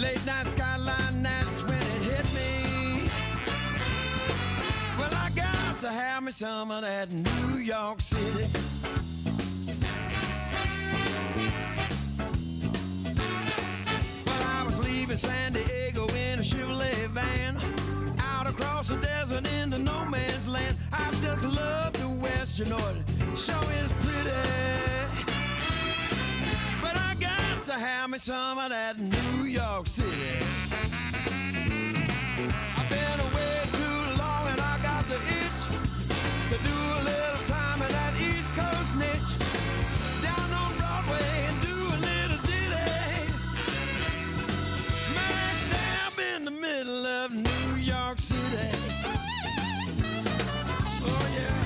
Late night skyline, that's when it hit me. Well, I got to have me some of that New York City. Well, I was leaving San Diego in a Chevrolet van, out across the desert into no man's land. I just love the West, you know it sure is pretty. But I got to have me some of that New York City. I've been away too long and I got the itch to do a little time in that East Coast niche. Down on Broadway and do a little ditty. Smack dab in the middle of New York City. Oh yeah.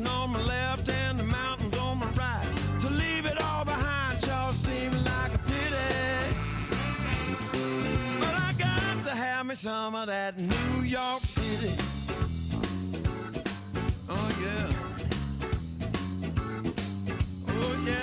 On my left and the mountains on my right. To leave it all behind sure seems like a pity. But I got to have me some of that New York City. Oh yeah. Oh yeah.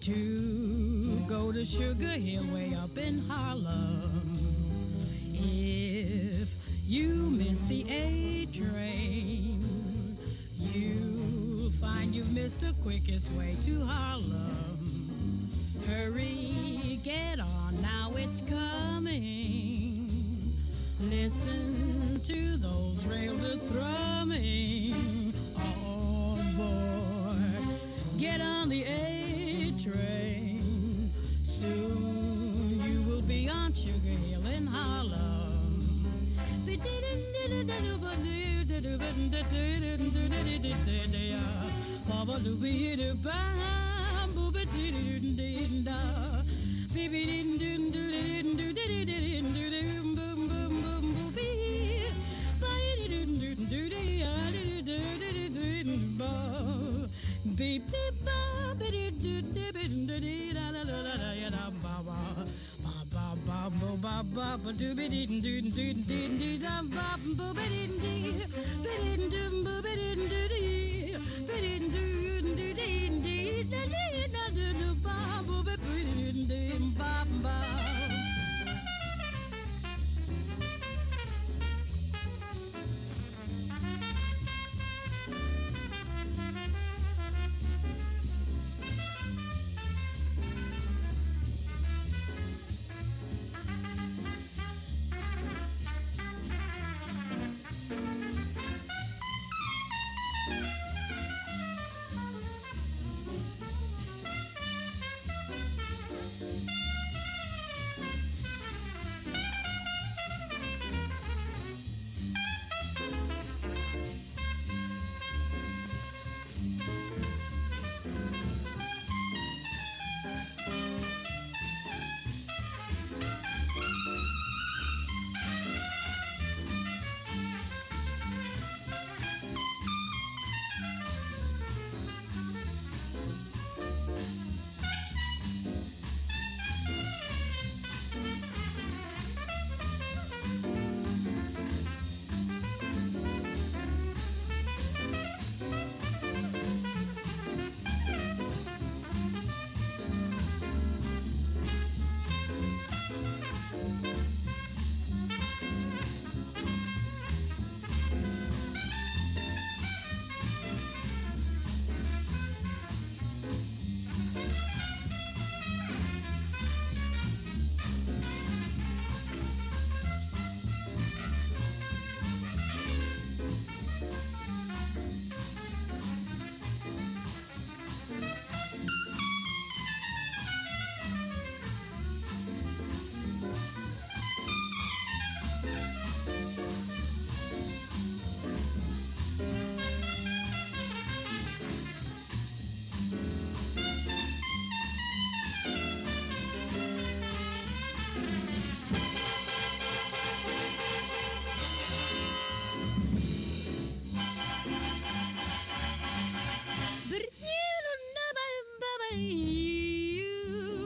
to go to Sugar Hill way up in Harlem. If you miss the A train, you'll find you've missed the quickest way to Harlem. Hurry, get on, now it's coming. Listen to those rails a thrumming. On board, get on the A train. Soon you will be on Sugar Hill in Harlem.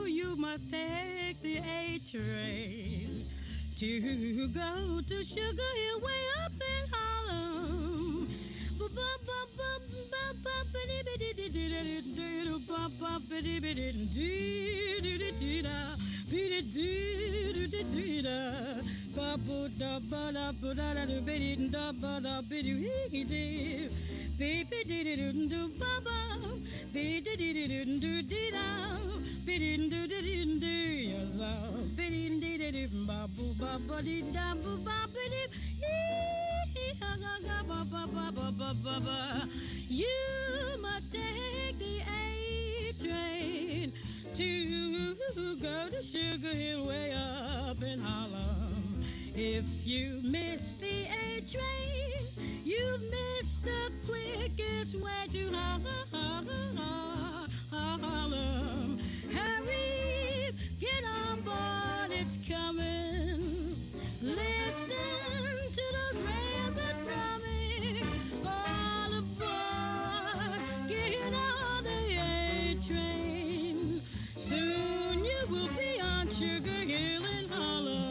You must take the A train to go to Sugar Hill way up in Harlem. You must take the A train to go to Sugar Hill way up in Harlem. If you miss the A train, you miss the quickest way to Harlem. Hurry, get on board, it's coming. Listen to those rails a drumming. All aboard, get on the A train. Soon you will be on Sugar Hill in Harlem.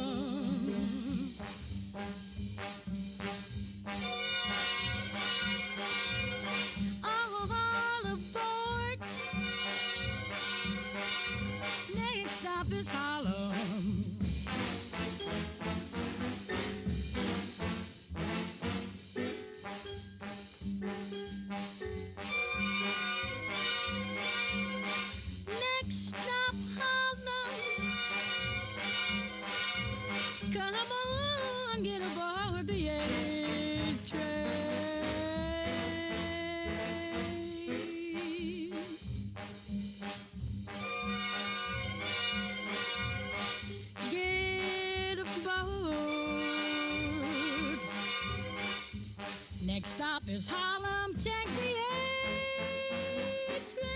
All aboard. is Harlem. Next stop, Harlem. Come on, get aboard the A train. Get aboard. Next stop is Harlem. Take the A train.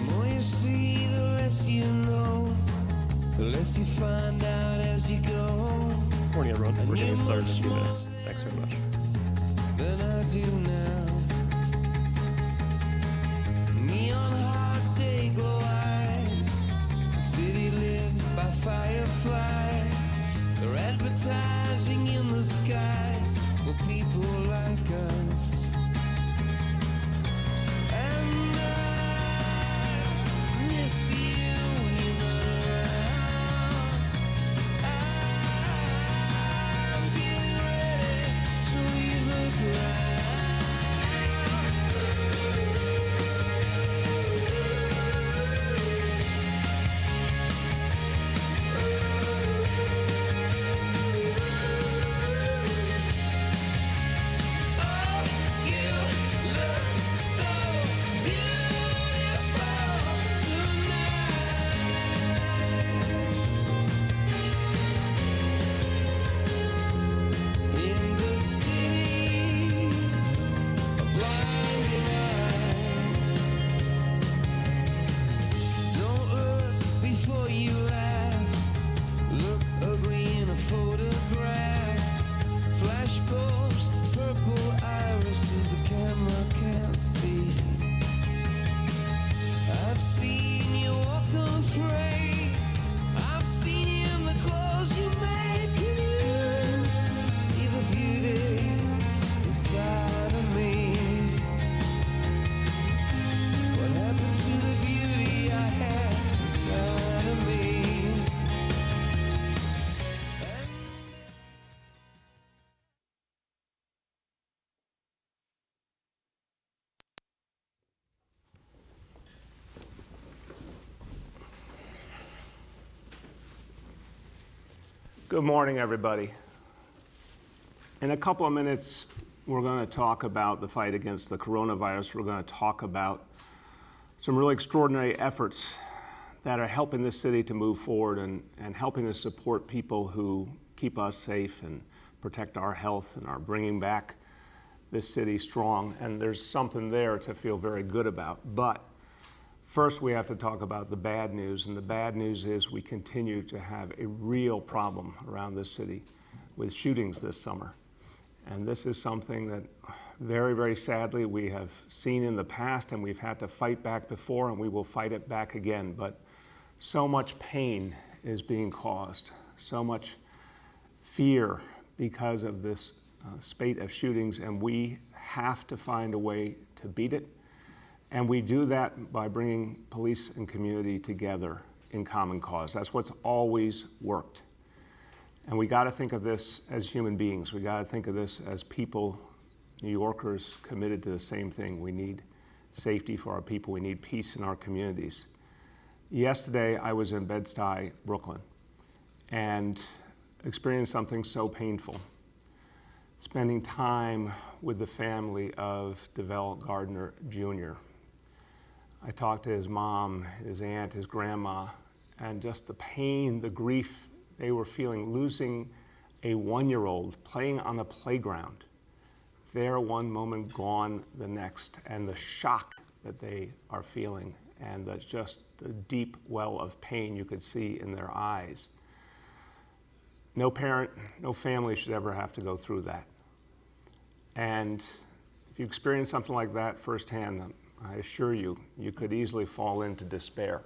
More you see, the less you know, the less you find out as you go. Morning, everyone. We're going to get started in a few minutes. Thanks very much. Than I do now. Neon heart, day glow eyes, the city lit by fireflies. They're advertising in the skies for people like us. And I miss you when you're not around. I'm getting ready to leave the ground. Oh, you look so beautiful tonight. In the city of blinding eyes, don't look before you laugh. Look ugly in a photograph. Flash bulbs, purple irises the camera can't see. I've seen you walk unafraid. I've seen you in the clothes you make. Can you see the beauty inside of me? What happened to the beauty I had inside of me? Good morning, everybody. In a couple of minutes, we're going to talk about the fight against the coronavirus. We're going to talk about some really extraordinary efforts that are helping this city to move forward and helping to support people who keep us safe and protect our health and are bringing back this city strong. And there's something there to feel very good about. But first, we have to talk about the bad news, and the bad news is we continue to have a real problem around this city with shootings this summer. And this is something that very, very sadly we have seen in the past, and we've had to fight back before, and we will fight it back again. But so much pain is being caused, so much fear because of this spate of shootings, and we have to find a way to beat it. And we do that by bringing police and community together in common cause. That's what's always worked. And we got to think of this as human beings. We got to think of this as people, New Yorkers, committed to the same thing. We need safety for our people. We need peace in our communities. Yesterday, I was in Bed-Stuy, Brooklyn, and experienced something so painful. Spending time with the family of DeVell Gardner Jr. I talked to his mom, his aunt, his grandma, and just the pain, the grief they were feeling, losing a 1-year-old playing on a playground. There one moment, gone the next, and the shock that they are feeling, and just the deep well of pain you could see in their eyes. No parent, no family should ever have to go through that. And if you experience something like that firsthand, I assure you, you could easily fall into despair.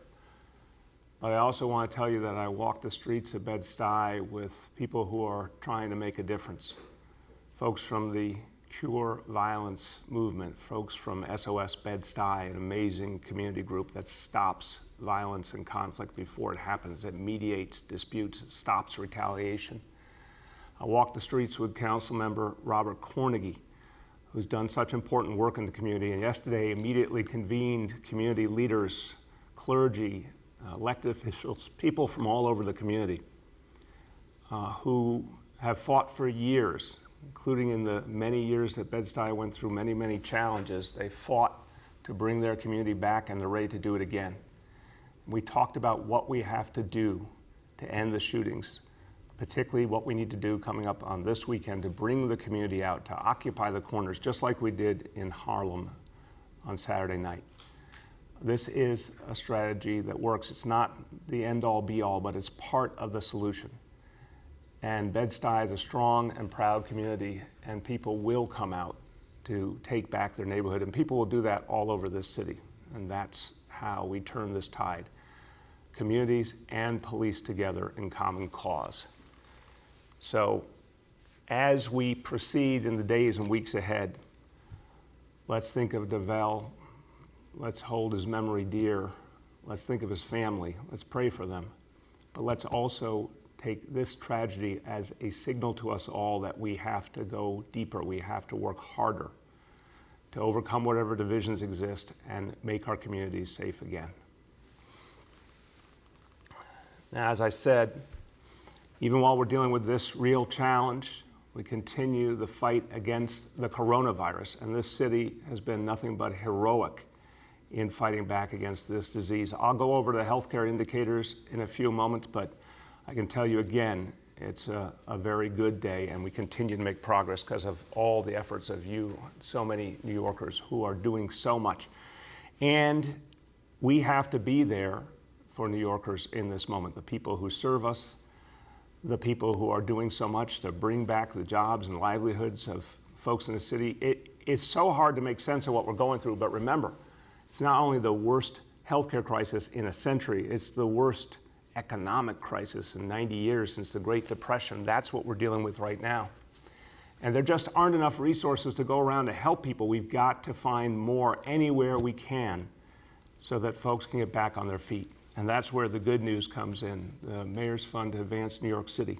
But I also want to tell you that I walk the streets of Bed-Stuy with people who are trying to make a difference. Folks from the Cure Violence movement, folks from SOS Bed-Stuy, an amazing community group that stops violence and conflict before it happens, that mediates disputes, stops retaliation. I walk the streets with Council Member Robert Cornegy, who's done such important work in the community, and yesterday immediately convened community leaders, clergy, elected officials, people from all over the community who have fought for years, including in the many years that Bed-Stuy went through many, many challenges. They fought to bring their community back, and they're ready to do it again. We talked about what we have to do to end the shootings, particularly what we need to do coming up on this weekend to bring the community out, to occupy the corners, just like we did in Harlem on Saturday night. This is a strategy that works. It's not the end-all, be-all, but it's part of the solution. And Bed-Stuy is a strong and proud community, and people will come out to take back their neighborhood, and people will do that all over this city. And that's how we turn this tide. Communities and police together in common cause. So as we proceed in the days and weeks ahead, let's think of DeVell. Let's hold his memory dear. Let's think of his family. Let's pray for them. But let's also take this tragedy as a signal to us all that we have to go deeper. We have to work harder to overcome whatever divisions exist and make our communities safe again. Now, as I said, even while we're dealing with this real challenge, we continue the fight against the coronavirus, and this city has been nothing but heroic in fighting back against this disease. I'll go over the healthcare indicators in a few moments, but I can tell you again, it's a very good day, and we continue to make progress because of all the efforts of you, so many New Yorkers who are doing so much. And we have to be there for New Yorkers in this moment, the people who serve us, the people who are doing so much to bring back the jobs and livelihoods of folks in the city. It's so hard to make sense of what we're going through, but remember, it's not only the worst healthcare crisis in a century, it's the worst economic crisis in 90 years since the Great Depression. That's what we're dealing with right now. And there just aren't enough resources to go around to help people. We've got to find more anywhere we can so that folks can get back on their feet. And that's where the good news comes in. The Mayor's Fund to Advance New York City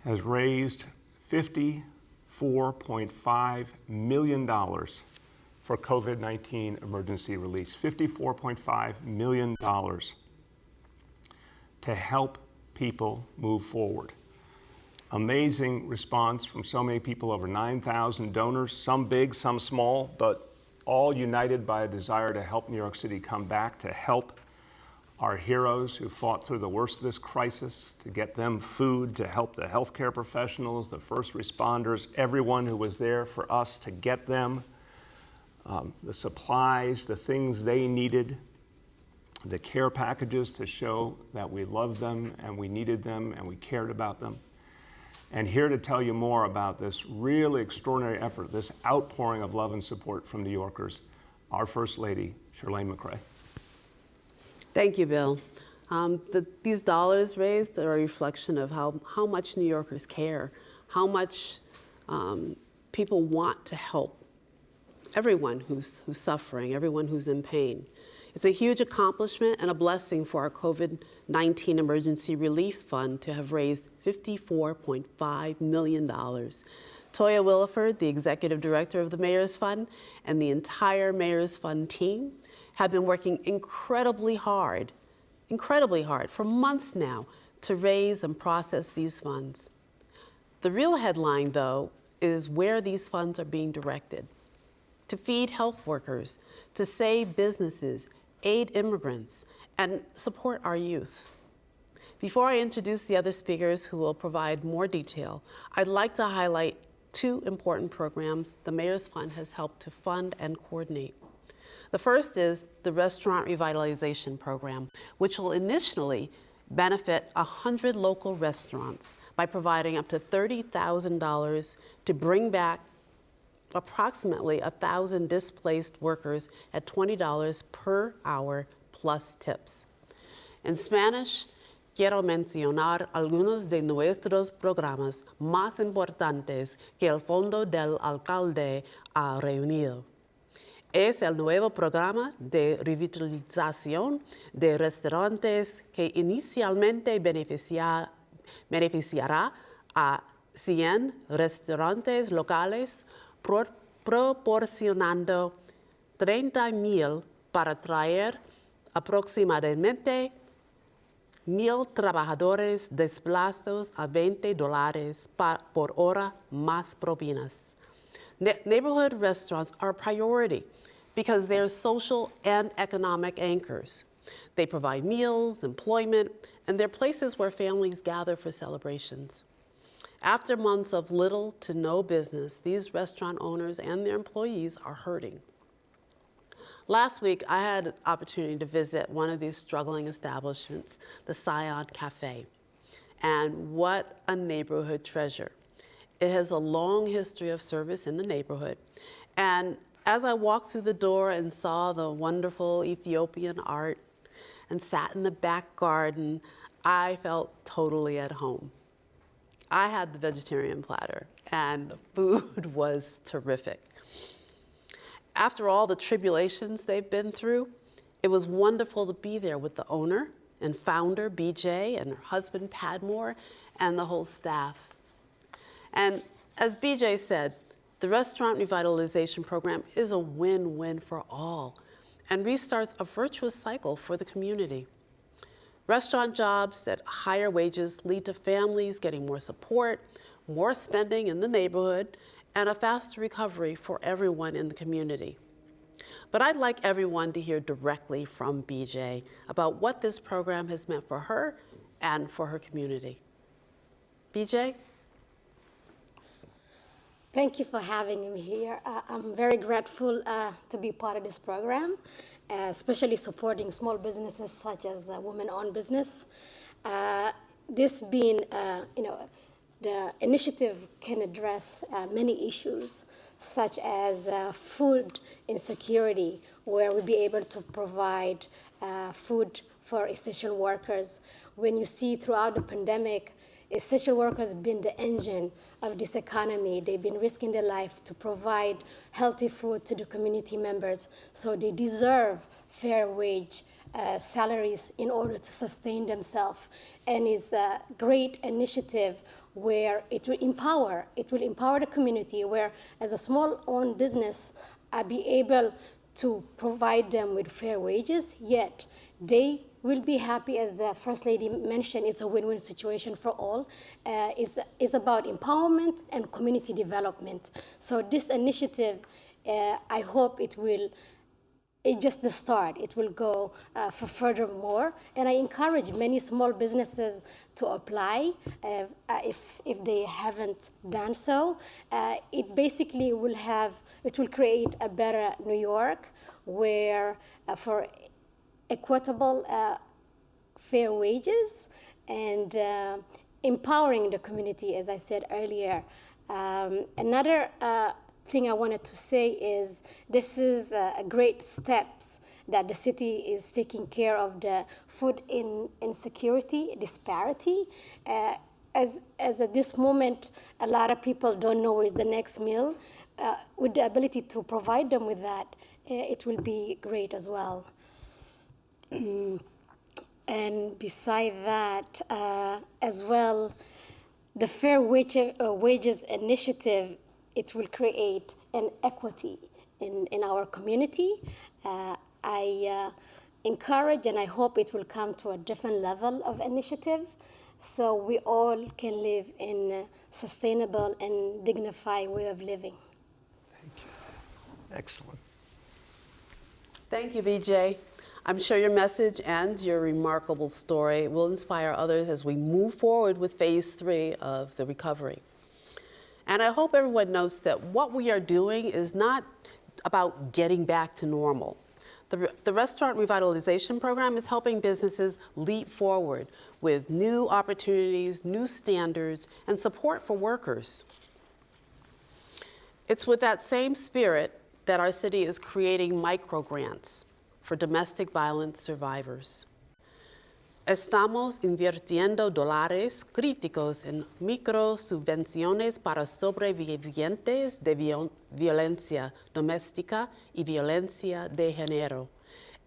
has raised $54.5 million for COVID-19 emergency release. $54.5 million to help people move forward. Amazing response from so many people, over 9,000 donors, some big, some small, but all united by a desire to help New York City come back, to help our heroes who fought through the worst of this crisis, to get them food, to help the healthcare professionals, the first responders, everyone who was there for us to get them the supplies, the things they needed, the care packages to show that we loved them and we needed them and we cared about them. And here to tell you more about this really extraordinary effort, this outpouring of love and support from New Yorkers, our First Lady, Chirlane McCray. Thank you, Bill. These dollars raised are a reflection of how much New Yorkers care, how much people want to help everyone who's suffering, everyone who's in pain. It's a huge accomplishment and a blessing for our COVID-19 Emergency Relief Fund to have raised $54.5 million. Toya Williford, the executive director of the Mayor's Fund, and the entire Mayor's Fund team have been working incredibly hard for months now to raise and process these funds. The real headline, though, is where these funds are being directed: to feed health workers, to save businesses, aid immigrants, and support our youth. Before I introduce the other speakers who will provide more detail, I'd like to highlight two important programs the Mayor's Fund has helped to fund and coordinate. The first is the Restaurant Revitalization Program, which will initially benefit 100 local restaurants by providing up to $30,000 to bring back approximately 1,000 displaced workers at $20 per hour plus tips. In Spanish, quiero mencionar algunos de nuestros programas más importantes que el Fondo del Alcalde ha reunido. Es el nuevo programa de revitalización de restaurantes que inicialmente beneficiará a 100 restaurantes locales, proporcionando 30,000 para traer aproximadamente 1,000 trabajadores desplazados a $20 por hora más propinas. Neighborhood restaurants are a priority because they're social and economic anchors. They provide meals, employment, and they're places where families gather for celebrations. After months of little to no business, these restaurant owners and their employees are hurting. Last week, I had an opportunity to visit one of these struggling establishments, the Scion Cafe. And what a neighborhood treasure. It has a long history of service in the neighborhood. And as I walked through the door and saw the wonderful Ethiopian art and sat in the back garden, I felt totally at home. I had the vegetarian platter, and the food was terrific. After all the tribulations they've been through, it was wonderful to be there with the owner and founder, BJ, and her husband, Padmore, and the whole staff. And as BJ said, the Restaurant Revitalization Program is a win-win for all and restarts a virtuous cycle for the community. Restaurant jobs at higher wages lead to families getting more support, more spending in the neighborhood, and a faster recovery for everyone in the community. But I'd like everyone to hear directly from BJ about what this program has meant for her and for her community. BJ? Thank you for having me here. I'm very grateful to be part of this program, especially supporting small businesses such as women-owned business. This being, the initiative can address many issues, such as food insecurity, where we'll be able to provide food for essential workers. When you see throughout the pandemic, essential workers have been the engine of this economy. They've been risking their life to provide healthy food to the community members, so they deserve fair wage salaries in order to sustain themselves. And it's a great initiative where it will empower the community, where as a small-owned business, I'll be able to provide them with fair wages, yet they will be happy. As the First Lady mentioned, it's a win-win situation for all. It's about empowerment and community development. So this initiative, I hope it's just the start. It will go for furthermore. And I encourage many small businesses to apply if they haven't done so. It basically will create a better New York where for equitable, fair wages, and empowering the community, as I said earlier. Another thing I wanted to say is this is a great steps that the city is taking care of the food insecurity, disparity. As at this moment, a lot of people don't know where's the next meal. With the ability to provide them with that, it will be great as well. And beside that, as well, the Fair Wages Initiative, it will create an equity in our community. I encourage and I hope it will come to a different level of initiative so we all can live in a sustainable and dignified way of living. Thank you. Excellent. Thank you, VJ. I'm sure your message and your remarkable story will inspire others as we move forward with phase 3 of the recovery. And I hope everyone notes that what we are doing is not about getting back to normal. The Restaurant Revitalization Program is helping businesses leap forward with new opportunities, new standards, and support for workers. It's with that same spirit that our city is creating micro-grants for domestic violence survivors. Estamos invirtiendo dólares críticos en microsubvenciones para sobrevivientes de violencia doméstica y violencia de género.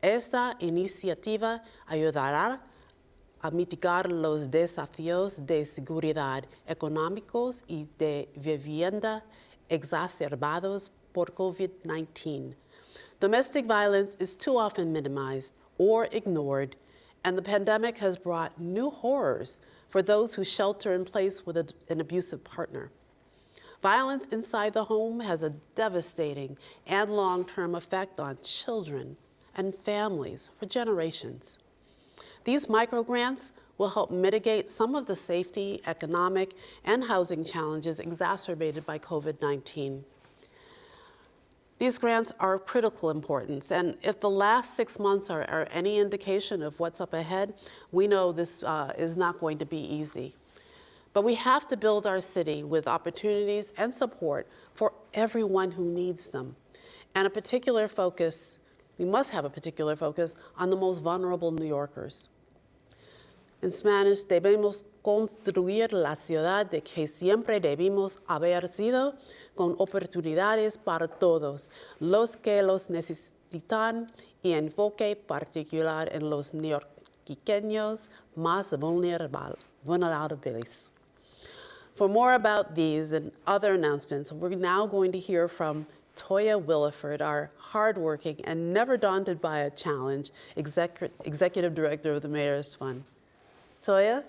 Esta iniciativa ayudará a mitigar los desafíos de seguridad económicos y de vivienda exacerbados por COVID-19. Domestic violence is too often minimized or ignored, and the pandemic has brought new horrors for those who shelter in place with an abusive partner. Violence inside the home has a devastating and long-term effect on children and families for generations. These microgrants will help mitigate some of the safety, economic, and housing challenges exacerbated by COVID-19. These grants are of critical importance, and if the last 6 months are any indication of what's up ahead, we know this is not going to be easy. But we have to build our city with opportunities and support for everyone who needs them. And we must have a particular focus on the most vulnerable New Yorkers. In Spanish, debemos construir la ciudad de que siempre debimos haber sido, con oportunidades para todos los que los necesitan y enfoque particular en los neoyorquinos más vulnerables. For more about these and other announcements, we're now going to hear from Toya Williford, our hardworking and never daunted by a challenge executive director of the Mayor's Fund. Toya?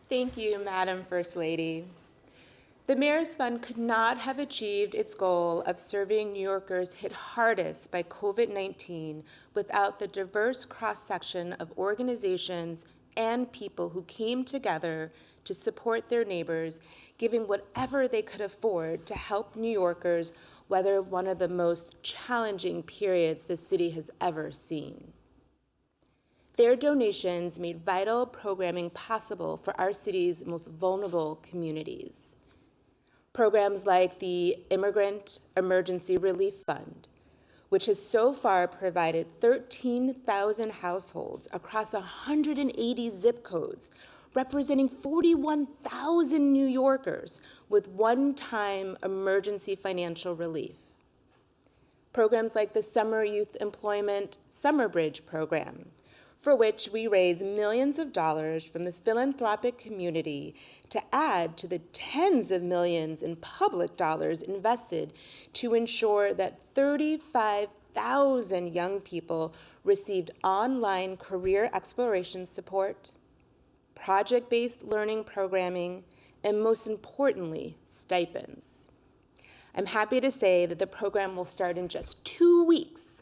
Thank you, Madam First Lady. The Mayor's Fund could not have achieved its goal of serving New Yorkers hit hardest by COVID-19 without the diverse cross-section of organizations and people who came together to support their neighbors, giving whatever they could afford to help New Yorkers weather one of the most challenging periods the city has ever seen. Their donations made vital programming possible for our city's most vulnerable communities. Programs like the Immigrant Emergency Relief Fund, which has so far provided 13,000 households across 180 zip codes, representing 41,000 New Yorkers with one-time emergency financial relief. Programs like the Summer Youth Employment Summer Bridge Program, for which we raise millions of dollars from the philanthropic community to add to the tens of millions in public dollars invested to ensure that 35,000 young people received online career exploration support, project-based learning programming, and most importantly, stipends. I'm happy to say that the program will start in just 2 weeks.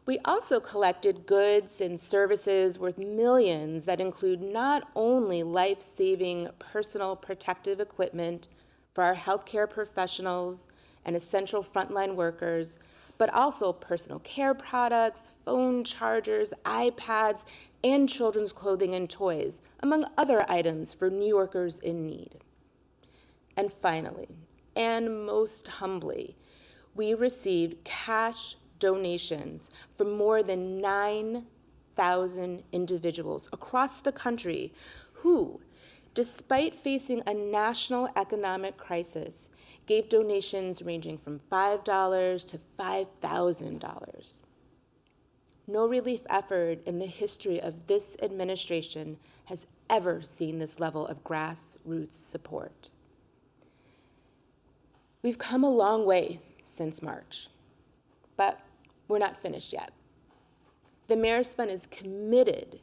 We also collected goods and services worth millions that include not only life-saving personal protective equipment for our healthcare professionals and essential frontline workers, but also personal care products, phone chargers, iPads, and children's clothing and toys, among other items for New Yorkers in need. And finally, and most humbly, we received cash donations from more than 9,000 individuals across the country who, despite facing a national economic crisis, gave donations ranging from $5 to $5,000. No relief effort in the history of this administration has ever seen this level of grassroots support. We've come a long way since March, but we're not finished yet. The Mayor's Fund is committed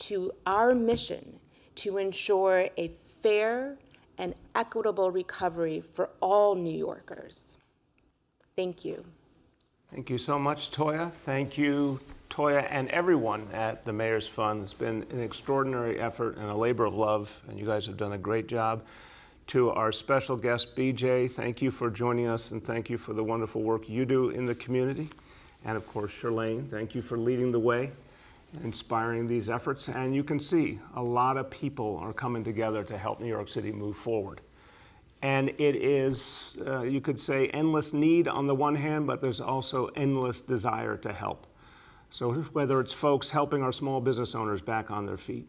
to our mission to ensure a fair and equitable recovery for all New Yorkers. Thank you. Thank you so much, Toya. Thank you, Toya, and everyone at the Mayor's Fund. It's been an extraordinary effort and a labor of love, and you guys have done a great job. To our special guest, BJ, thank you for joining us, and thank you for the wonderful work you do in the community. And of course, Charlene, thank you for leading the way, inspiring these efforts. And you can see a lot of people are coming together to help New York City move forward. And it is, you could say, endless need on the one hand, but there's also endless desire to help. So whether it's folks helping our small business owners back on their feet,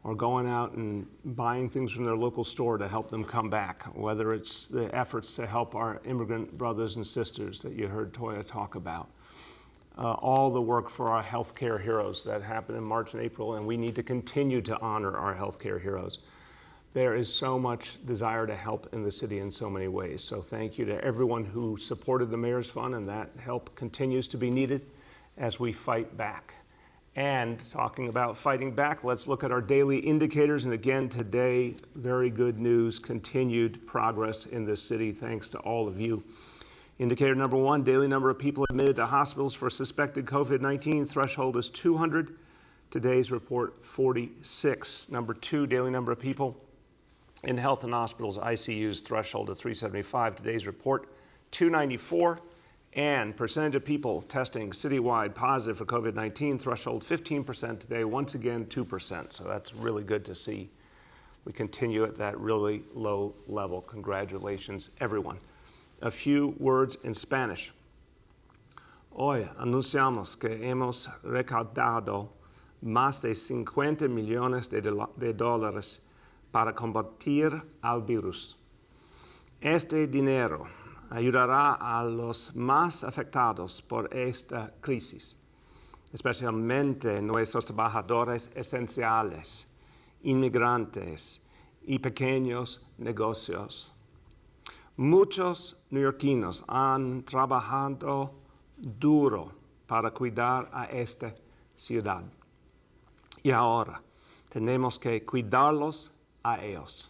or going out and buying things from their local store to help them come back, whether it's the efforts to help our immigrant brothers and sisters that you heard Toya talk about, all the work for our healthcare heroes that happened in March and April, and we need to continue to honor our healthcare heroes. There is so much desire to help in the city in so many ways. So thank you to everyone who supported the Mayor's Fund, and that help continues to be needed as we fight back. And talking about fighting back, let's look at our daily indicators. And again, today, very good news, continued progress in this city, thanks to all of you. Indicator number one, daily number of people admitted to hospitals for suspected COVID-19 threshold is 200. Today's report, 46. Number two, daily number of people in health and hospitals, ICUs, threshold of 375. Today's report, 294. And percentage of people testing citywide positive for COVID-19, threshold 15% today, once again 2%. So that's really good to see. We continue at that really low level. Congratulations, everyone. A few words in Spanish. Hoy anunciamos que hemos recaudado más de 50 millones de dólares para combatir al virus. Este dinero ayudará a los más afectados por esta crisis, especialmente nuestros trabajadores esenciales, inmigrantes y pequeños negocios. Muchos neoyorquinos han trabajado duro para cuidar a esta ciudad y ahora tenemos que cuidarlos a ellos.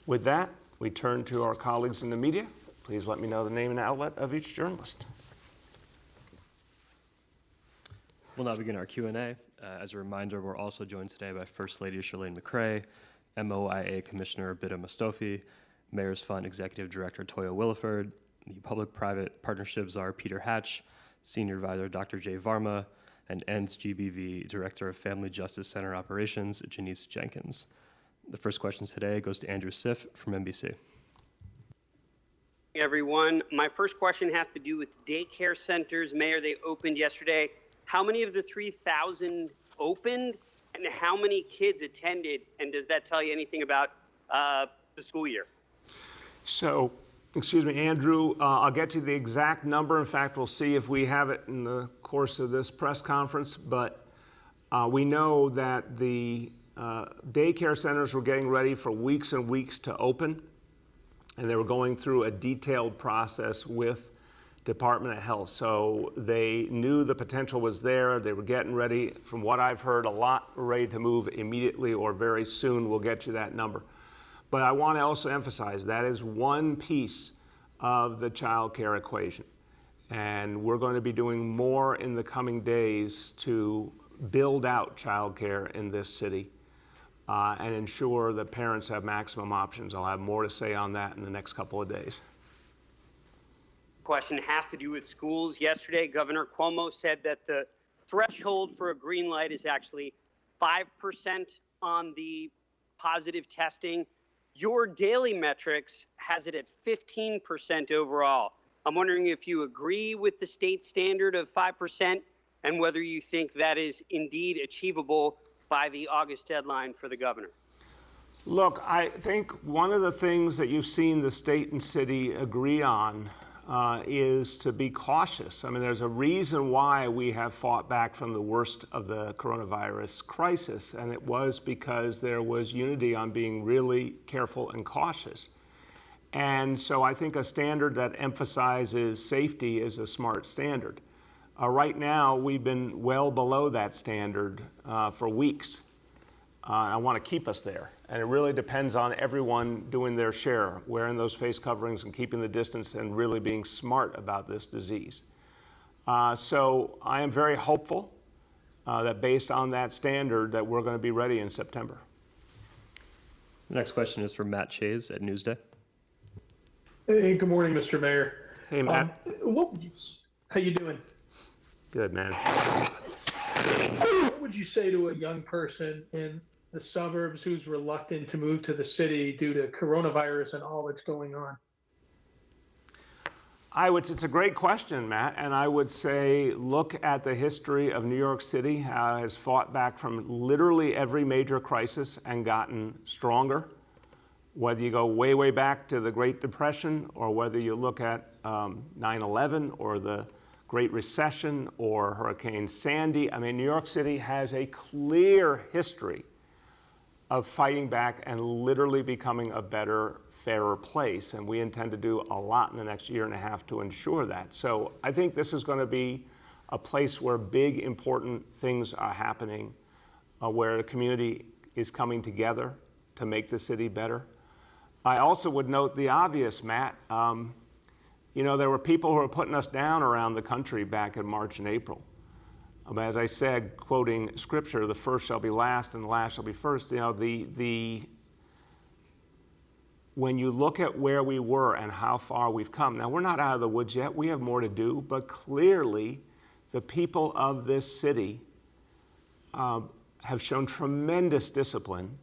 With that, we turn to our colleagues in the media. Please let me know the name and outlet of each journalist. We'll now begin our Q&A. As a reminder, we're also joined today by First Lady Charlene McCray, MOIA Commissioner Bida Mostofi, Mayor's Fund Executive Director Toya Williford, the Public-Private Partnership Czar Peter Hatch, Senior Advisor Dr. Jay Varma, and ENDS GBV Director of Family Justice Center Operations Janice Jenkins. The first question today goes to Andrew Siff from NBC. Everyone. My first question has to do with daycare centers. Mayor, they opened yesterday. How many of the 3,000 opened, and how many kids attended? And does that tell you anything about the school year? So, excuse me, Andrew, I'll get you the exact number. In fact, we'll see if we have it in the course of this press conference. But we know that the daycare centers were getting ready for weeks and weeks to open. And they were going through a detailed process with Department of Health. So they knew the potential was there. They were getting ready. From what I've heard, a lot ready to move immediately or very soon. We'll get you that number. But I want to also emphasize that is one piece of the child care equation. And we're going to be doing more in the coming days to build out child care in this city. And ensure that parents have maximum options. I'll have more to say on that in the next couple of days. Question has to do with schools. Yesterday, Governor Cuomo said that the threshold for a green light is actually 5% on the positive testing. Your daily metrics has it at 15% overall. I'm wondering if you agree with the state standard of 5% and whether you think that is indeed achievable by the August deadline for the governor. Look, I think one of the things that you've seen the state and city agree on is to be cautious. I mean, there's a reason why we have fought back from the worst of the coronavirus crisis, and it was because there was unity on being really careful and cautious. And so I think a standard that emphasizes safety is a smart standard. Right now, we've been well below that standard for weeks. I want to keep us there. And it really depends on everyone doing their share, wearing those face coverings and keeping the distance and really being smart about this disease. So I am very hopeful that based on that standard that we're going to be ready in September. The next question is from Matt Chase at Newsday. Hey, good morning, Mr. Mayor. Hey, Matt. How you doing? Good, man. What would you say to a young person in the suburbs who's reluctant to move to the city due to coronavirus and all that's going on? It's a great question, Matt, and I would say look at the history of New York City, how it has fought back from literally every major crisis and gotten stronger. Whether you go way, way back to the Great Depression, or whether you look at 9/11 or the Great Recession or Hurricane Sandy. I mean, New York City has a clear history of fighting back and literally becoming a better, fairer place. And we intend to do a lot in the next year and a half to ensure that. So I think this is going to be a place where big, important things are happening, where the community is coming together to make the city better. I also would note the obvious, Matt. You know, there were people who were putting us down around the country back in March and April. As I said, quoting scripture, the first shall be last and the last shall be first. You know, when you look at where we were and how far we've come, now we're not out of the woods yet, we have more to do, but clearly the people of this city have shown tremendous discipline,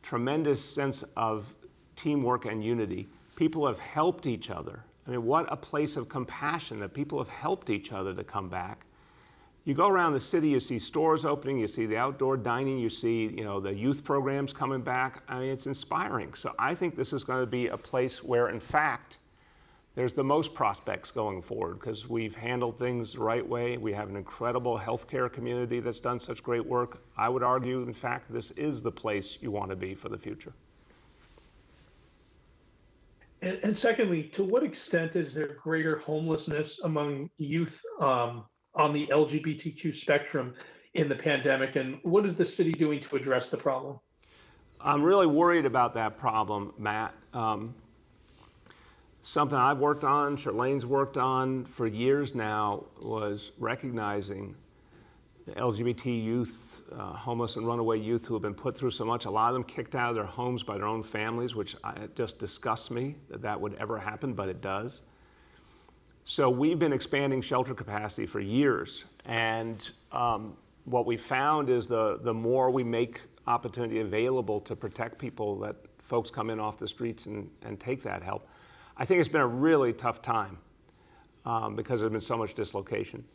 tremendous sense of teamwork and unity. People have helped each other. I mean, what a place of compassion that people have helped each other to come back. You go around the city, you see stores opening, you see the outdoor dining, you see, you know, the youth programs coming back. I mean, it's inspiring. So I think this is going to be a place where, in fact, there's the most prospects going forward because we've handled things the right way. We have an incredible healthcare community that's done such great work. I would argue, in fact, this is the place you want to be for the future. And secondly, to what extent is there greater homelessness among youth on the LGBTQ spectrum in the pandemic? And what is the city doing to address the problem? I'm really worried about that problem, Matt. Something I've worked on, Charlene's worked on for years now, was recognizing the LGBT youth, homeless and runaway youth who have been put through so much, a lot of them kicked out of their homes by their own families, which just disgusts me that that would ever happen, but it does. So we've been expanding shelter capacity for years, and what we found is the more we make opportunity available to protect people, that folks come in off the streets and take that help. I think it's been a really tough time because there's been so much dislocation.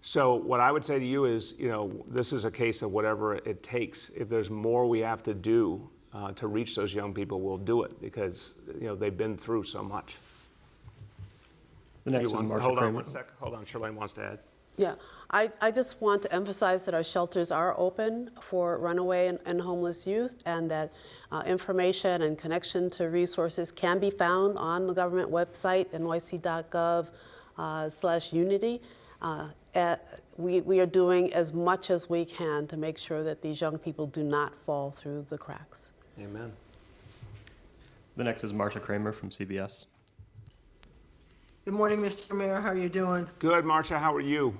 So what I would say to you is, you know, this is a case of whatever it takes. If there's more we have to do to reach those young people, we'll do it because, you know, they've been through so much. The next is Marsha Hold on Kramer. 1 second. Hold on, Charlene wants to add. Yeah, I just want to emphasize that our shelters are open for runaway and homeless youth, and that information and connection to resources can be found on the government website, nyc.gov/unity. We are doing as much as we can to make sure that these young people do not fall through the cracks. Amen. The next is Marsha Kramer from CBS. Good morning, Mr. Mayor. How are you doing? Good, Marsha. How are you?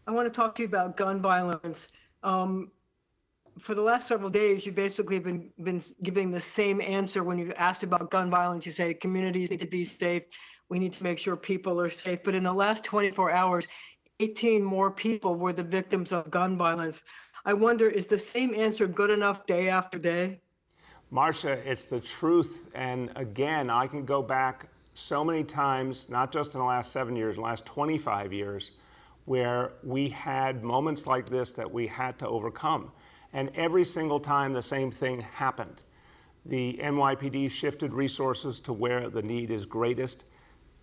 I want to talk to you about gun violence. For the last several days, you basically been giving the same answer when you've asked about gun violence. You say communities need to be safe. We need to make sure people are safe. But in the last 24 hours, 18 more people were the victims of gun violence. I wonder, is the same answer good enough day after day? Marsha, it's the truth. And again, I can go back so many times, not just in the last 7 years, in the last 25 years, where we had moments like this that we had to overcome. And every single time the same thing happened. The NYPD shifted resources to where the need is greatest,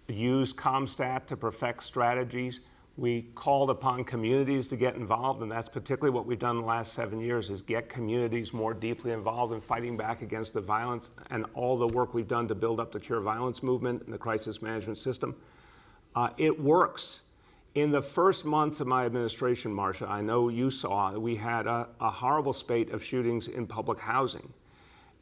used ComStat to perfect strategies. We called upon communities to get involved, and that's particularly what we've done in the last 7 years, is get communities more deeply involved in fighting back against the violence and all the work we've done to build up the Cure Violence movement and the crisis management system. It works. In the first months of my administration, Marcia, I know you saw, we had a horrible spate of shootings in public housing.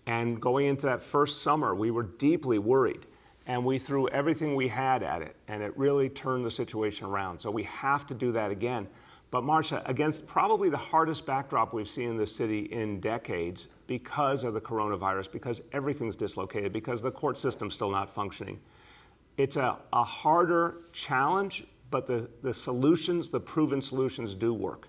And going into that first summer, we were deeply worried. And we threw everything we had at it, and it really turned the situation around. So we have to do that again. But Marcia, against probably the hardest backdrop we've seen in the city in decades because of the coronavirus, because everything's dislocated, because the court system's still not functioning. It's a harder challenge, but the solutions, the proven solutions do work.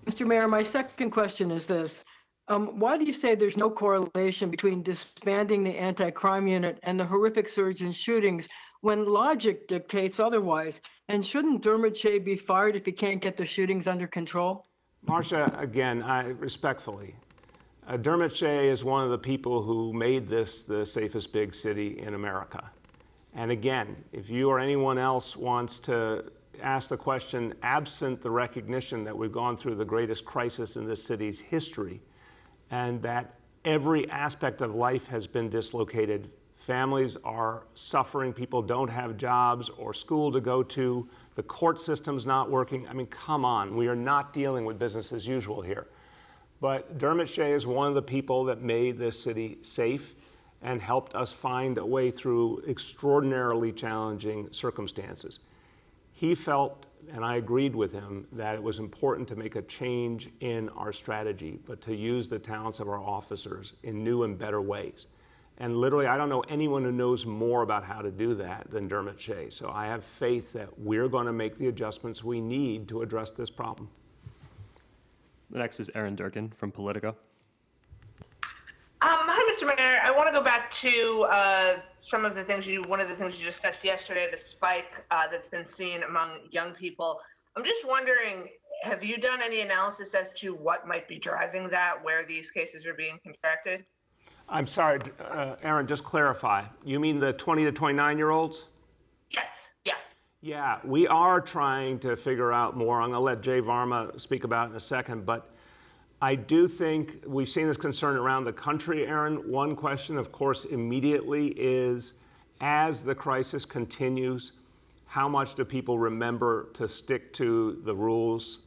Mr. Mayor, my second question is this. Why do you say there's no correlation between disbanding the anti-crime unit and the horrific surge in shootings when logic dictates otherwise? And shouldn't Dermot Shea be fired if he can't get the shootings under control? Marcia, again, respectfully, Dermot Shea is one of the people who made this the safest big city in America. And again, if you or anyone else wants to ask the question, absent the recognition that we've gone through the greatest crisis in this city's history, and that every aspect of life has been dislocated. Families are suffering, people don't have jobs or school to go to, the court system's not working. I mean, come on, we are not dealing with business as usual here. But Dermot Shea is one of the people that made this city safe and helped us find a way through extraordinarily challenging circumstances. He felt, and I agreed with him, that it was important to make a change in our strategy, but to use the talents of our officers in new and better ways. And literally, I don't know anyone who knows more about how to do that than Dermot Shea. So I have faith that we're going to make the adjustments we need to address this problem. The next is Aaron Durkin from Politico. Hi, Mr. Mayor. I want to go back to one of the things you discussed yesterday, the spike that's been seen among young people. I'm just wondering, have you done any analysis as to what might be driving that, where these cases are being contracted? I'm sorry, Aaron, just clarify. You mean the 20 to 29-year-olds? Yes, yeah. Yeah, we are trying to figure out more. I'm going to let Jay Varma speak about it in a second, but I do think we've seen this concern around the country, Aaron. One question, of course, immediately is, as the crisis continues, how much do people remember to stick to the rules?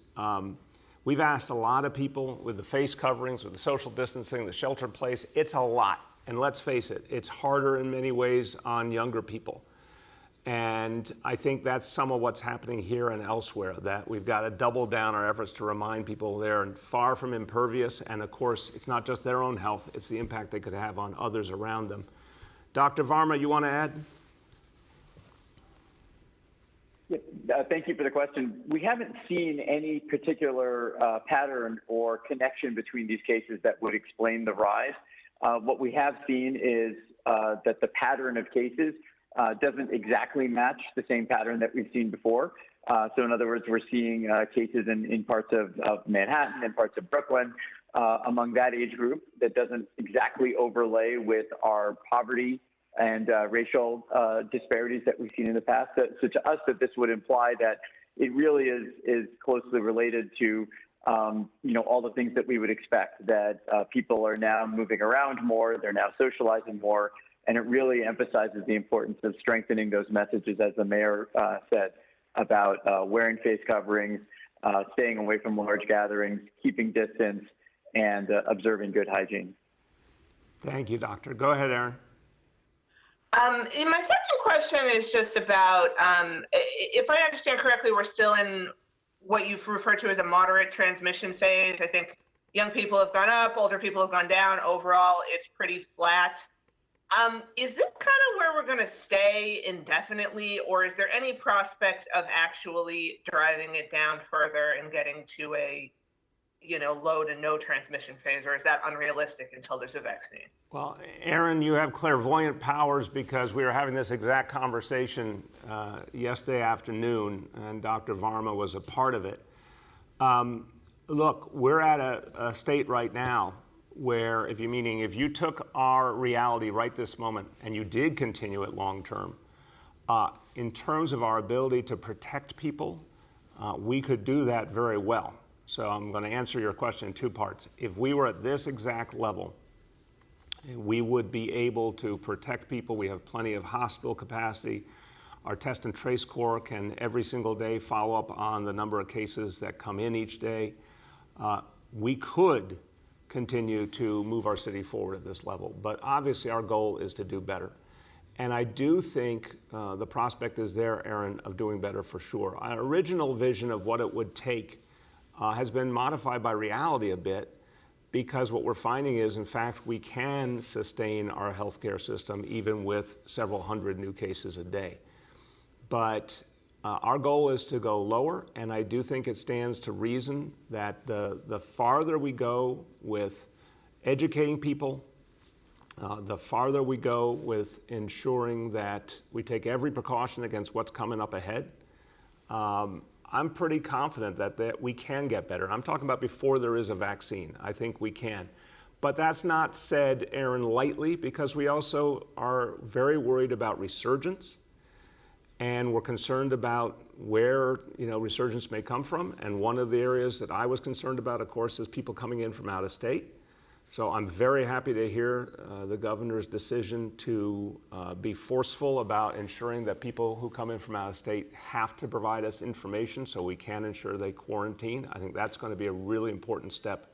We've asked a lot of people with the face coverings, with the social distancing, the shelter in place. It's a lot. And let's face it, it's harder in many ways on younger people. And I think that's some of what's happening here and elsewhere, that we've got to double down our efforts to remind people they're far from impervious. And of course, it's not just their own health, it's the impact they could have on others around them. Dr. Varma, you want to add? Yeah, thank you for the question. We haven't seen any particular pattern or connection between these cases that would explain the rise. What we have seen is that the pattern of cases doesn't exactly match the same pattern that we've seen before. So in other words, we're seeing cases in parts of Manhattan and parts of Brooklyn among that age group that doesn't exactly overlay with our poverty and racial disparities that we've seen in the past. So to us, that this would imply that it really is closely related to all the things that we would expect, that people are now moving around more, they're now socializing more, and it really emphasizes the importance of strengthening those messages, as the mayor said, about wearing face coverings, staying away from large gatherings, keeping distance, and observing good hygiene. Thank you, Doctor. Go ahead, Aaron. My second question is just about, if I understand correctly, we're still in what you've referred to as a moderate transmission phase. I think young people have gone up, older people have gone down. Overall, it's pretty flat. Is this kind of where we're going to stay indefinitely, or is there any prospect of actually driving it down further and getting to a low to no transmission phase, or is that unrealistic until there's a vaccine? Well, Aaron, you have clairvoyant powers because we were having this exact conversation yesterday afternoon, and Dr. Varma was a part of it. Look, we're at a state right now where, if you took our reality right this moment and you did continue it long term, in terms of our ability to protect people, we could do that very well. So I'm going to answer your question in two parts. If we were at this exact level, we would be able to protect people. We have plenty of hospital capacity. Our test and trace corps can every single day follow up on the number of cases that come in each day. We could continue to move our city forward at this level, but obviously our goal is to do better. And I do think the prospect is there, Aaron, of doing better for sure. Our original vision of what it would take has been modified by reality a bit, because what we're finding is, in fact, we can sustain our healthcare system even with several hundred new cases a day. But our goal is to go lower, and I do think it stands to reason that the farther we go with educating people, the farther we go with ensuring that we take every precaution against what's coming up ahead, I'm pretty confident that we can get better. I'm talking about before there is a vaccine. I think we can. But that's not said, Aaron, lightly, because we also are very worried about resurgence, and we're concerned about where resurgence may come from. And one of the areas that I was concerned about, of course, is people coming in from out of state. So I'm very happy to hear the governor's decision to be forceful about ensuring that people who come in from out of state have to provide us information so we can ensure they quarantine. I think that's going to be a really important step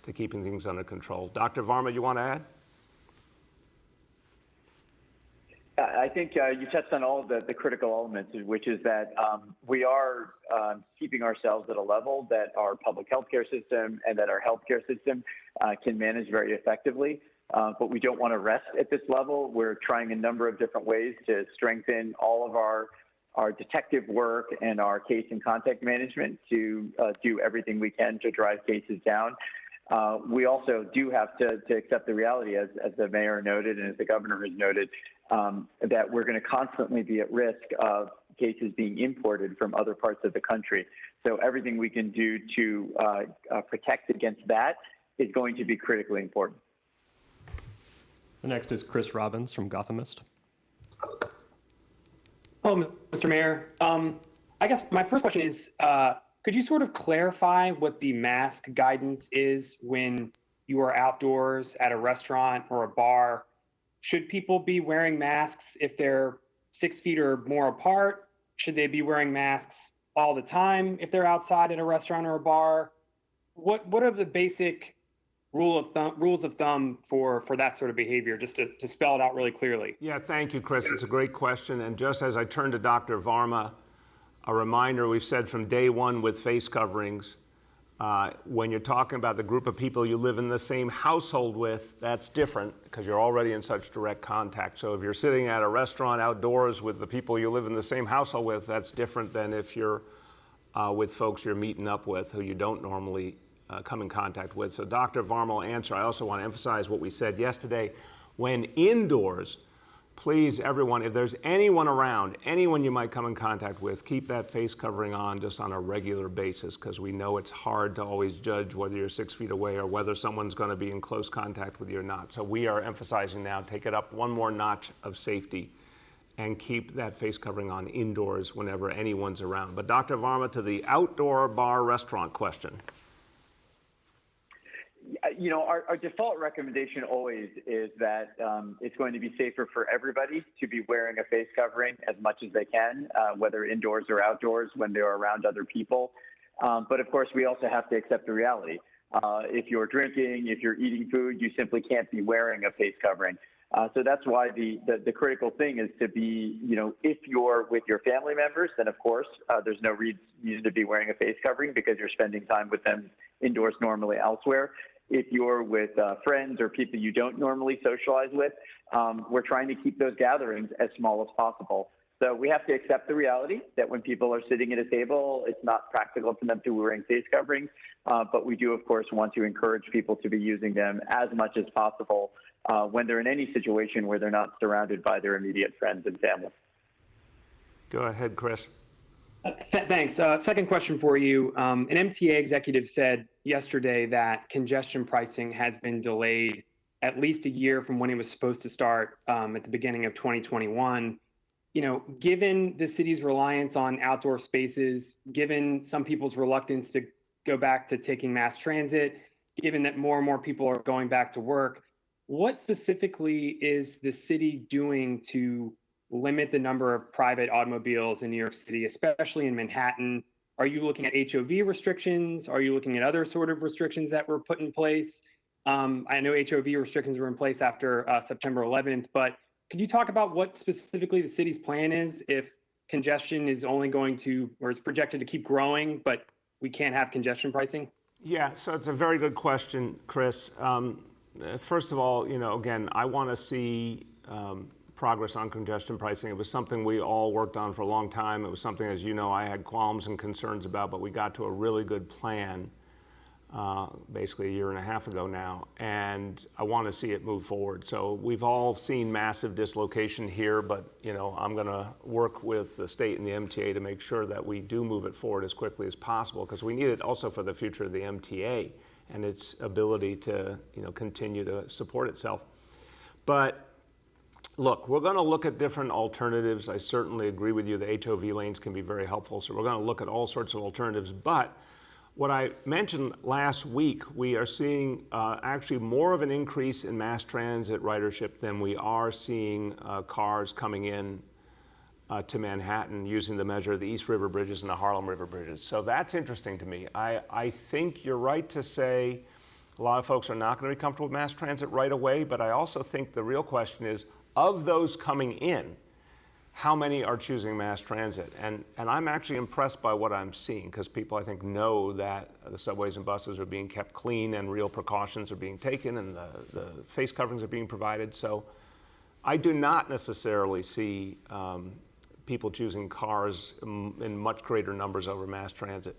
to keeping things under control. Dr. Varma, you want to add? I think you touched on all of the critical elements, which is that we are keeping ourselves at a level that our public healthcare system and that our healthcare system can manage very effectively. But we don't want to rest at this level. We're trying a number of different ways to strengthen all of our detective work and our case and contact management to do everything we can to drive cases down. We also do have to accept the reality, as the mayor noted and as the governor has noted, that we're going to constantly be at risk of cases being imported from other parts of the country. So everything we can do to protect against that is going to be critically important. The next is Chris Robbins from Gothamist. Hello, Mr. Mayor. I guess my first question is, could you sort of clarify what the mask guidance is when you are outdoors at a restaurant or a bar? Should people be wearing masks if they're 6 feet or more apart? Should they be wearing masks all the time if they're outside at a restaurant or a bar? What are the basic rules of thumb for that sort of behavior, just to spell it out really clearly? Yeah, thank you, Chris. It's a great question. And just as I turn to Dr. Varma, a reminder, we've said from day one with face coverings, when you're talking about the group of people you live in the same household with, that's different because you're already in such direct contact. So if you're sitting at a restaurant outdoors with the people you live in the same household with, that's different than if you're with folks you're meeting up with who you don't normally come in contact with. So Dr. Varma will answer. I also want to emphasize what we said yesterday. When indoors, please, everyone, if there's anyone around, anyone you might come in contact with, keep that face covering on just on a regular basis, because we know it's hard to always judge whether you're 6 feet away or whether someone's going to be in close contact with you or not. So we are emphasizing now, take it up one more notch of safety and keep that face covering on indoors whenever anyone's around. But Dr. Varma, to the outdoor bar restaurant question. Our default recommendation always is that it's going to be safer for everybody to be wearing a face covering as much as they can, whether indoors or outdoors when they're around other people. But of course, we also have to accept the reality. If you're drinking, if you're eating food, you simply can't be wearing a face covering. So that's why the critical thing is to be, if you're with your family members, then of course, there's no reason to be wearing a face covering because you're spending time with them indoors normally elsewhere. If you're with friends or people you don't normally socialize with, we're trying to keep those gatherings as small as possible. So we have to accept the reality that when people are sitting at a table, it's not practical for them to be wearing face coverings. But we do, of course, want to encourage people to be using them as much as possible when they're in any situation where they're not surrounded by their immediate friends and family. Go ahead, Chris. Thanks. Second question for you. An MTA executive said yesterday that congestion pricing has been delayed at least a year from when it was supposed to start at the beginning of 2021. Given the city's reliance on outdoor spaces, given some people's reluctance to go back to taking mass transit, given that more and more people are going back to work, what specifically is the city doing to limit the number of private automobiles in New York City, especially in Manhattan? Are you looking at HOV restrictions? Are you looking at other sort of restrictions that were put in place? I know HOV restrictions were in place after September 11th, but could you talk about what specifically the city's plan is if congestion is only going to, or is projected to keep growing, but we can't have congestion pricing? Yeah, so it's a very good question, Chris. First of all, again, I want to see progress on congestion pricing. It was something we all worked on for a long time. It was something, as you know, I had qualms and concerns about, but we got to a really good plan basically a year and a half ago now, and I want to see it move forward. So we've all seen massive dislocation here, but I'm going to work with the state and the MTA to make sure that we do move it forward as quickly as possible, because we need it also for the future of the MTA and its ability to continue to support itself. But look, we're going to look at different alternatives. I certainly agree with you. The HOV lanes can be very helpful, so we're going to look at all sorts of alternatives. But what I mentioned last week, we are seeing actually more of an increase in mass transit ridership than we are seeing cars coming in to Manhattan using the measure of the East River bridges and the Harlem River bridges. So that's interesting to me. I think you're right to say a lot of folks are not going to be comfortable with mass transit right away, but I also think the real question is, of those coming in, how many are choosing mass transit? And I'm actually impressed by what I'm seeing, because people, I think, know that the subways and buses are being kept clean and real precautions are being taken and the face coverings are being provided. So I do not necessarily see people choosing cars in much greater numbers over mass transit.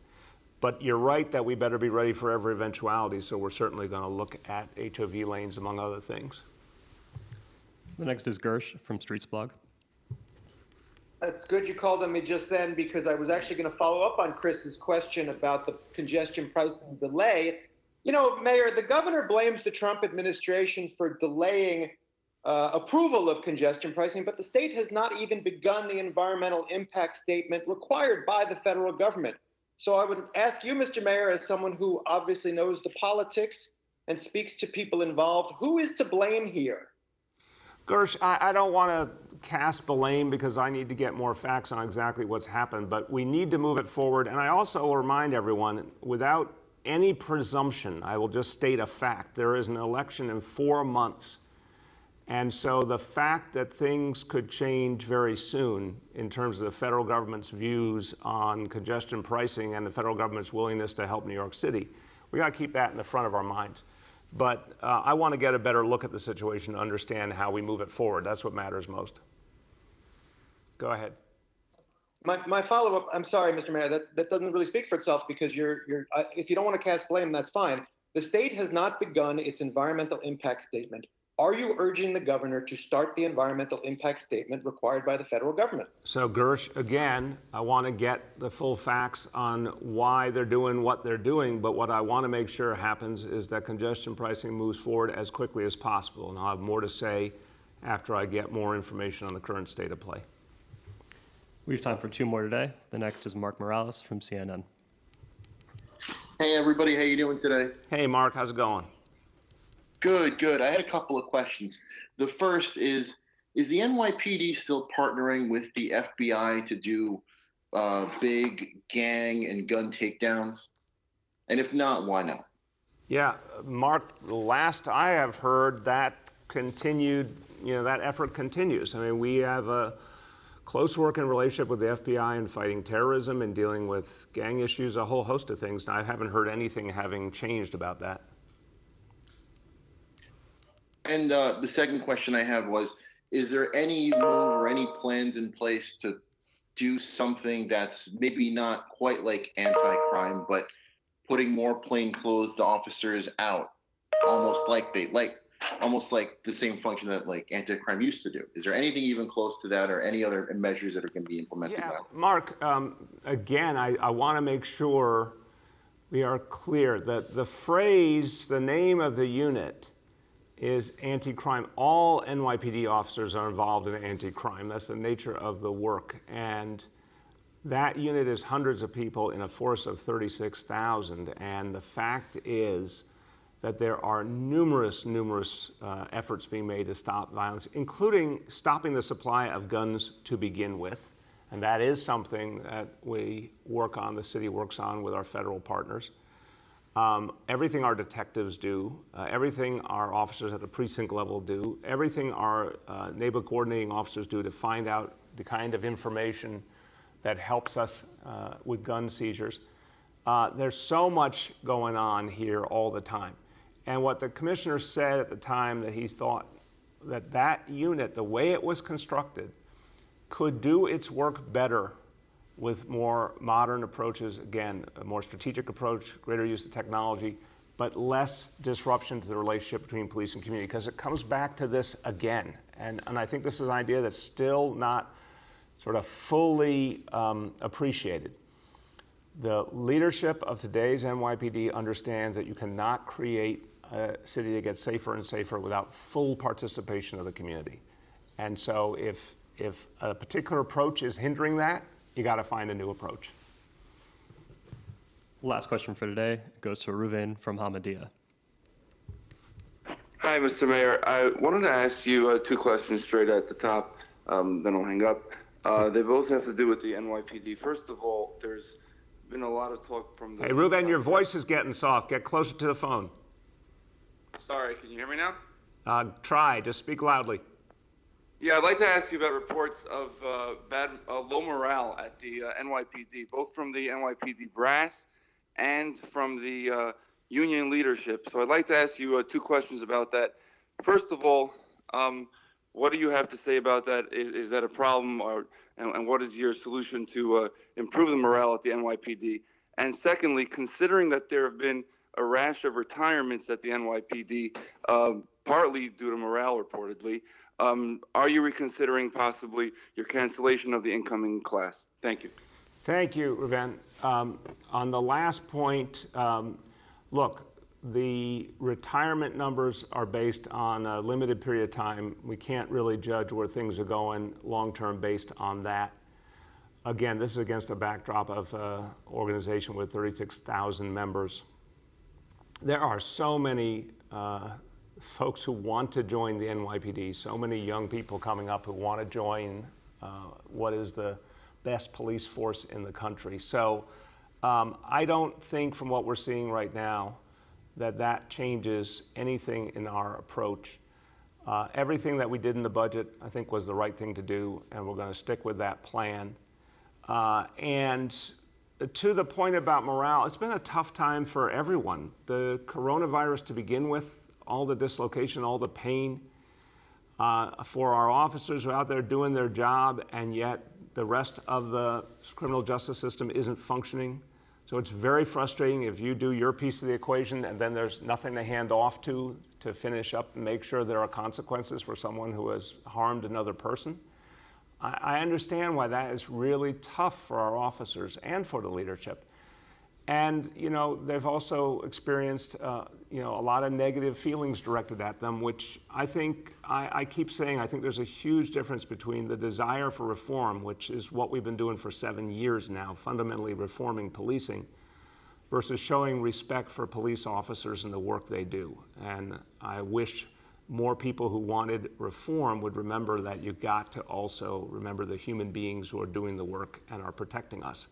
But you're right that we better be ready for every eventuality, so we're certainly going to look at HOV lanes, among other things. The next is Gersh from Streets Blog. That's good you called on me just then, because I was actually going to follow up on Chris's question about the congestion pricing delay. Mayor, the governor blames the Trump administration for delaying approval of congestion pricing, but the state has not even begun the environmental impact statement required by the federal government. So I would ask you, Mr. Mayor, as someone who obviously knows the politics and speaks to people involved, who is to blame here? Gersh, I don't want to cast blame because I need to get more facts on exactly what's happened, but we need to move it forward. And I also will remind everyone, without any presumption, I will just state a fact. There is an election in 4 months. And so the fact that things could change very soon in terms of the federal government's views on congestion pricing and the federal government's willingness to help New York City, we got to keep that in the front of our minds. But I want to get a better look at the situation to understand how we move it forward. That's what matters most. Go ahead. My follow-up, I'm sorry, Mr. Mayor, that doesn't really speak for itself, because if you don't want to cast blame, that's fine. The state has not begun its environmental impact statement. Are you urging the governor to start the environmental impact statement required by the federal government? So, Gersh, again, I want to get the full facts on why they're doing what they're doing, but what I want to make sure happens is that congestion pricing moves forward as quickly as possible, and I'll have more to say after I get more information on the current state of play. We have time for 2 more today. The next is Mark Morales from CNN. Hey, everybody. How you doing today? Hey, Mark. How's it going? Good. I had a couple of questions. The first is the NYPD still partnering with the FBI to do big gang and gun takedowns? And if not, why not? Yeah, Mark, last I have heard, that continued, that effort continues. I mean, we have a close working relationship with the FBI in fighting terrorism and dealing with gang issues, a whole host of things. I haven't heard anything having changed about that. And the second question I had was, is there any move or any plans in place to do something that's maybe not quite like anti-crime, but putting more plainclothes officers out, almost like the same function that like anti-crime used to do? Is there anything even close to that, or any other measures that are going to be implemented now? Mark, again, I want to make sure we are clear that the phrase, the name of the unit is anti-crime. All NYPD officers are involved in anti-crime. That's the nature of the work. And that unit is hundreds of people in a force of 36,000. And the fact is that there are numerous efforts being made to stop violence, including stopping the supply of guns to begin with. And that is something that we work on, the city works on with our federal partners. Everything our detectives do, everything our officers at the precinct level do, everything our neighborhood coordinating officers do to find out the kind of information that helps us with gun seizures. There's so much going on here all the time. And what the commissioner said at the time, that he thought that that unit, the way it was constructed, could do its work better with more modern approaches, again, a more strategic approach, greater use of technology, but less disruption to the relationship between police and community, because it comes back to this again. And I think this is an idea that's still not sort of fully appreciated. The leadership of today's NYPD understands that you cannot create a city that gets safer and safer without full participation of the community. And so if a particular approach is hindering that, you got to find a new approach. Last question for today goes to Ruven from Hamadia. Hi, Mr. Mayor. I wanted to ask you two questions straight at the top, then I'll hang up. They both have to do with the NYPD. First of all, there's been a lot of talk from the... Hey, Ruben, your voice is getting soft. Get closer to the phone. Sorry, can you hear me now? Try. Just speak loudly. Yeah, I'd like to ask you about reports of low morale at the NYPD, both from the NYPD brass and from the union leadership. So I'd like to ask you two questions about that. First of all, what do you have to say about that? Is that a problem, and what is your solution to improve the morale at the NYPD? And secondly, considering that there have been a rash of retirements at the NYPD, partly due to morale reportedly, are you reconsidering possibly your cancellation of the incoming class? Thank you. Thank you, Ruben. On the last point, look, the retirement numbers are based on a limited period of time. We can't really judge where things are going long-term based on that. Again, this is against a backdrop of an organization with 36,000 members. There are so many folks who want to join the NYPD, so many young people coming up who want to join what is the best police force in the country. So I don't think from what we're seeing right now that changes anything in our approach. Everything that we did in the budget, I think, was the right thing to do, and we're going to stick with that plan. And to the point about morale, it's been a tough time for everyone. The coronavirus to begin with, all the dislocation, all the pain for our officers who are out there doing their job, and yet the rest of the criminal justice system isn't functioning. So it's very frustrating if you do your piece of the equation and then there's nothing to hand off to finish up and make sure there are consequences for someone who has harmed another person. I understand why that is really tough for our officers and for the leadership. And, you know, they've also experienced, you know, a lot of negative feelings directed at them, which I think, I keep saying, I think there's a huge difference between the desire for reform, which is what we've been doing for 7 years now, fundamentally reforming policing, versus showing respect for police officers and the work they do. And I wish more people who wanted reform would remember that you've got to also remember the human beings who are doing the work and are protecting us.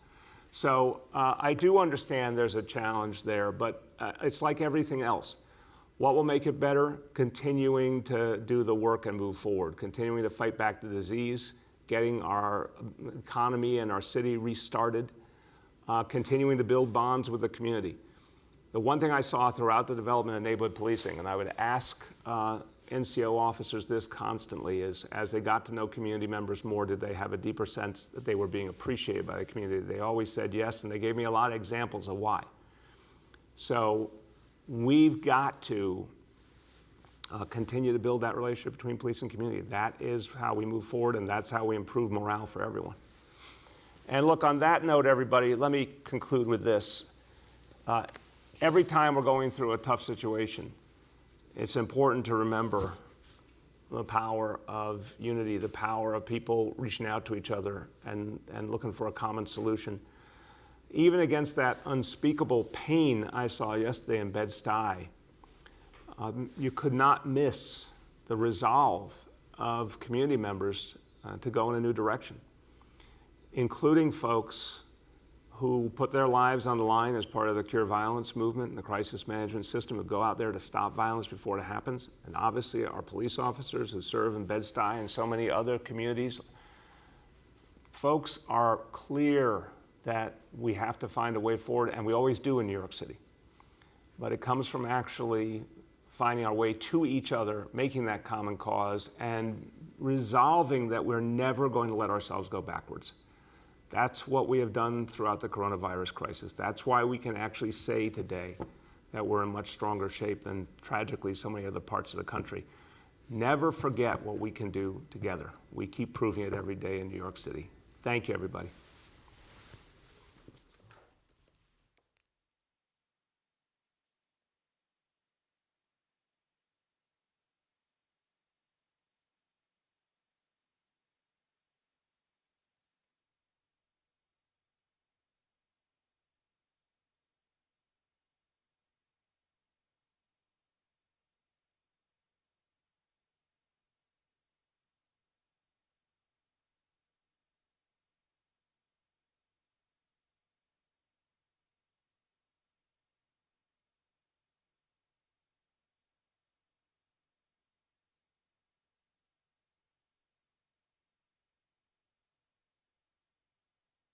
So I do understand there's a challenge there, but it's like everything else. What will make it better? Continuing to do the work and move forward, continuing to fight back the disease, getting our economy and our city restarted, continuing to build bonds with the community. The one thing I saw throughout the development of neighborhood policing, and I would ask NCO officers this constantly is, as they got to know community members more, did they have a deeper sense that they were being appreciated by the community? They always said yes, and they gave me a lot of examples of why. So we've got to continue to build that relationship between police and community. That is how we move forward, and that's how we improve morale for everyone. And look, on that note, everybody, let me conclude with this. Every time we're going through a tough situation, it's important to remember the power of unity, the power of people reaching out to each other and looking for a common solution. Even against that unspeakable pain I saw yesterday in Bed-Stuy, you could not miss the resolve of community members to go in a new direction, including folks who put their lives on the line as part of the Cure Violence movement and the crisis management system, who go out there to stop violence before it happens. And obviously our police officers who serve in Bed-Stuy and so many other communities. Folks are clear that we have to find a way forward, and we always do in New York City. But it comes from actually finding our way to each other, making that common cause, and resolving that we're never going to let ourselves go backwards. That's what we have done throughout the coronavirus crisis. That's why we can actually say today that we're in much stronger shape than, tragically, so many other parts of the country. Never forget what we can do together. We keep proving it every day in New York City. Thank you, everybody.